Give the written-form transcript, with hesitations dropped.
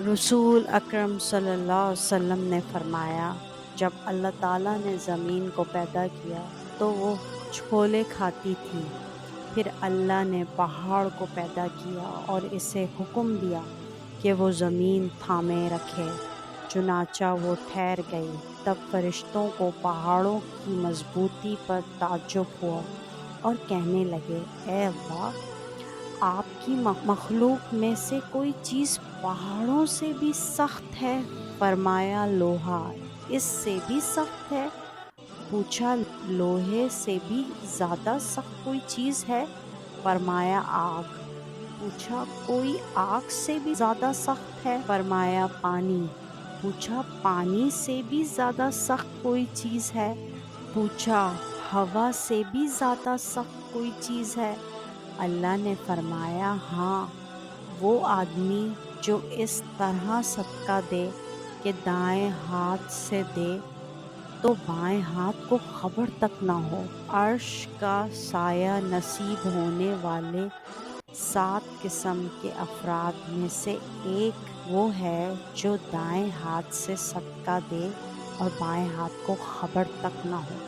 رسول اکرم صلی اللہ علیہ وسلم نے فرمایا، جب اللہ تعالیٰ نے زمین کو پیدا کیا تو وہ چھولے کھاتی تھی۔ پھر اللہ نے پہاڑ کو پیدا کیا اور اسے حکم دیا کہ وہ زمین تھامے رکھے، چنانچہ وہ ٹھہر گئی۔ تب فرشتوں کو پہاڑوں کی مضبوطی پر تعجب ہوا اور کہنے لگے، اے اللہ، آپ کی مخلوق میں سے کوئی چیز پہاڑوں سے بھی سخت ہے؟ فرمایا، لوہا۔ اس سے بھی سخت ہے؟ پوچھا، لوہے سے بھی زیادہ سخت کوئی چیز ہے؟ فرمایا، آگ۔ پوچھا، کوئی آگ سے بھی زیادہ سخت ہے؟ فرمایا، پانی۔ پوچھا، پانی سے بھی زیادہ سخت کوئی چیز ہے؟ پوچھا، ہوا سے بھی زیادہ سخت کوئی چیز ہے؟ اللہ نے فرمایا، ہاں، وہ آدمی جو اس طرح صدقہ دے کہ دائیں ہاتھ سے دے تو بائیں ہاتھ کو خبر تک نہ ہو۔ عرش کا سایہ نصیب ہونے والے 7 قسم کے افراد میں سے ایک وہ ہے جو دائیں ہاتھ سے صدقہ دے اور بائیں ہاتھ کو خبر تک نہ ہو۔